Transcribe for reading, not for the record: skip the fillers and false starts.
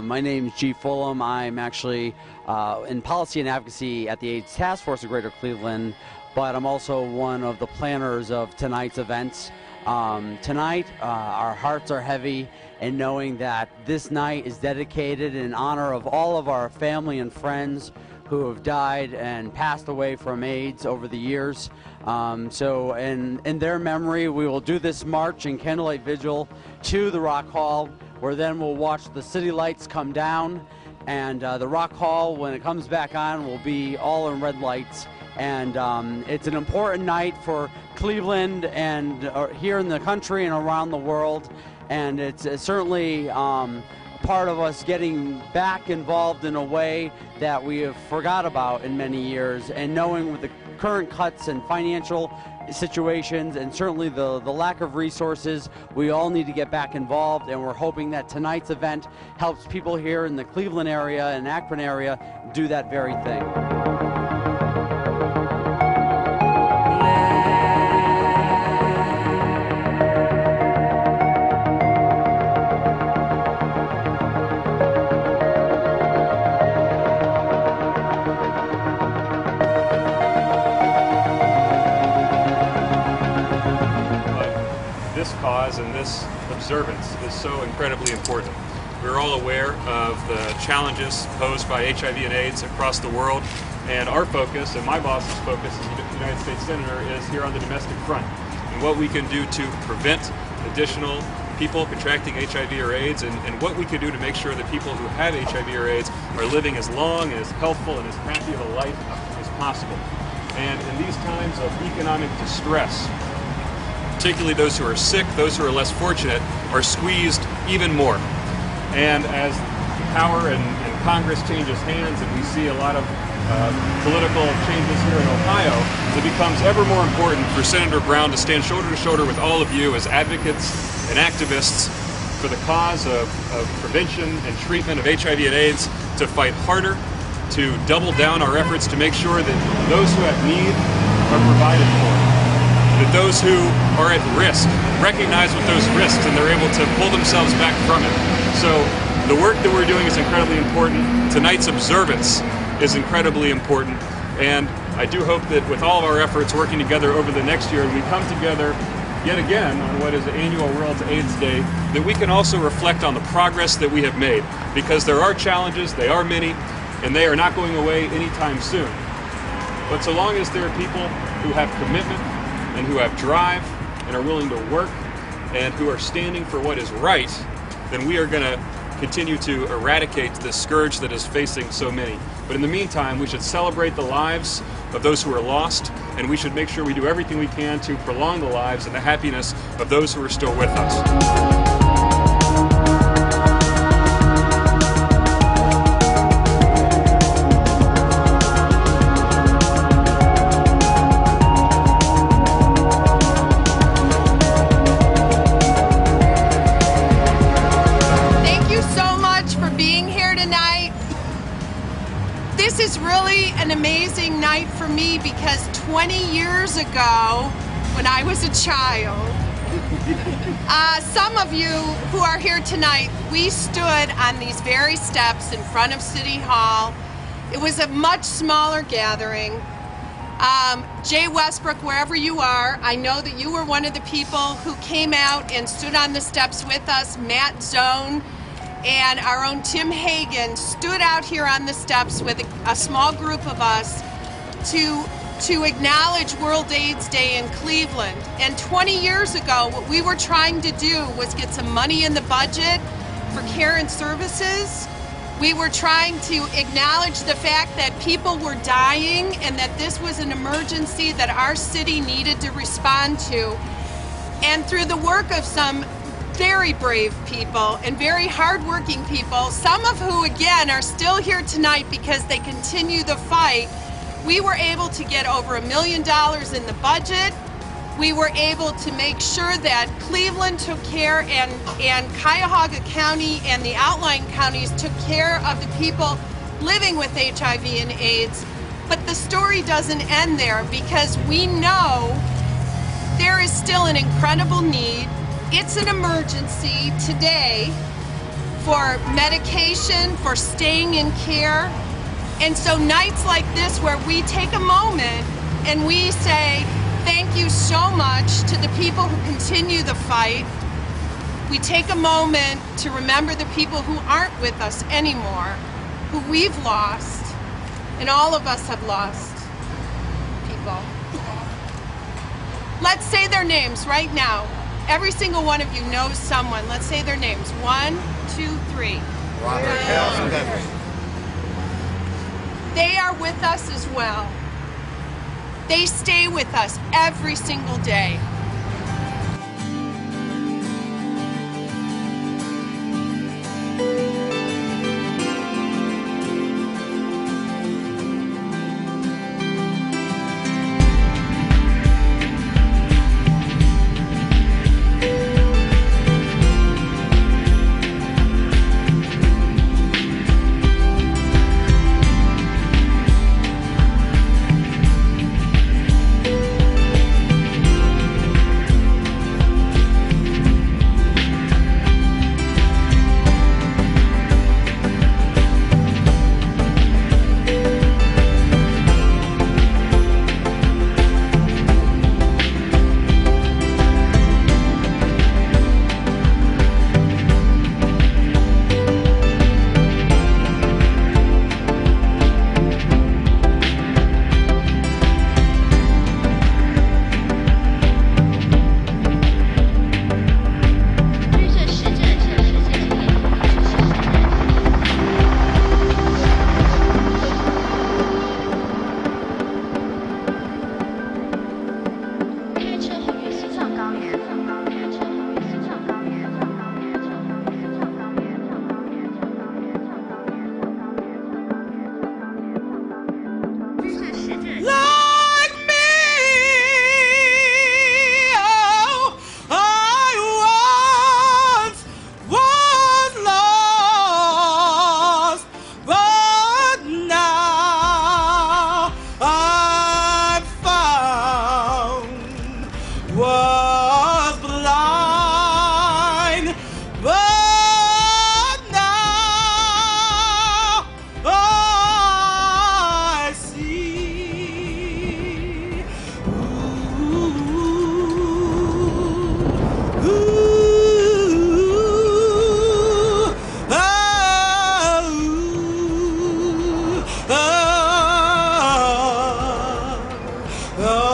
My name is G. Fulham. I'm actually in policy and advocacy at the AIDS Task Force of Greater Cleveland, but I'm also one of the planners of tonight's events. Tonight, our hearts are heavy in knowing that this night is dedicated in honor of all of our family and friends who have died and passed away from AIDS over the years. So in their memory, we will do this march and candlelight vigil to the Rock Hall, where then we'll watch the city lights come down, and the Rock Hall, when it comes back on, will be all in red lights. And it's an important night for Cleveland and here in the country and around the world, and it's certainly part of us getting back involved in a way that we have forgot about in many years, and knowing with the current cuts and financial situations and certainly the lack of resources, we all need to get back involved, and we're hoping that tonight's event helps people here in the Cleveland area and Akron area do that very thing. This cause and this observance is so incredibly important. We're all aware of the challenges posed by HIV and AIDS across the world, and our focus, and my boss's focus as United States Senator, is here on the domestic front, and what we can do to prevent additional people contracting HIV or AIDS, and what we can do to make sure that people who have HIV or AIDS are living as long and as healthful and as happy of a life as possible. And in these times of economic distress, particularly those who are sick, those who are less fortunate, are squeezed even more. And as power and Congress changes hands, and we see a lot of political changes here in Ohio, it becomes ever more important for Senator Brown to stand shoulder to shoulder with all of you as advocates and activists for the cause of prevention and treatment of HIV and AIDS, to fight harder, to double down our efforts to make sure that those who have need are provided for, that those who are at risk recognize what those risks, and they're able to pull themselves back from it. So the work that we're doing is incredibly important. Tonight's observance is incredibly important, and I do hope that with all of our efforts working together over the next year, and we come together yet again on what is the annual World AIDS Day, that we can also reflect on the progress that we have made, because there are challenges, they are many, and they are not going away anytime soon. But so long as there are people who have commitment and who have drive and are willing to work and who are standing for what is right, then we are going to continue to eradicate this scourge that is facing so many. But in the meantime, we should celebrate the lives of those who are lost, and we should make sure we do everything we can to prolong the lives and the happiness of those who are still with us. This is really an amazing night for me, because 20 years ago, when I was a child, some of you who are here tonight, we stood on these very steps in front of City Hall. It was a much smaller gathering. Jay Westbrook, wherever you are, I know that you were one of the people who came out and stood on the steps with us. Matt Zone and our own Tim Hagan stood out here on the steps with a small group of us to acknowledge World AIDS Day in Cleveland. And 20 years ago, what we were trying to do was get some money in the budget for care and services. We were trying to acknowledge the fact that people were dying and that this was an emergency that our city needed to respond to. And through the work of some very brave people and very hardworking people, some of who again are still here tonight because they continue the fight, we were able to get over $1 million in the budget. We were able to make sure that Cleveland took care, and Cuyahoga County and the outlying counties took care of the people living with HIV and AIDS. But the story doesn't end there, because we know there is still an incredible need. It's an emergency today for medication, for staying in care. And so nights like this where we take a moment and we say thank you so much to the people who continue the fight. We take a moment to remember the people who aren't with us anymore, who we've lost, and all of us have lost people. Let's say their names right now. Every single one of you knows someone. Let's say their names. 1, 2, 3. They are with us as well. They stay with us every single day. Was blind, but now I see. Ooh, ooh, oh, oh, oh.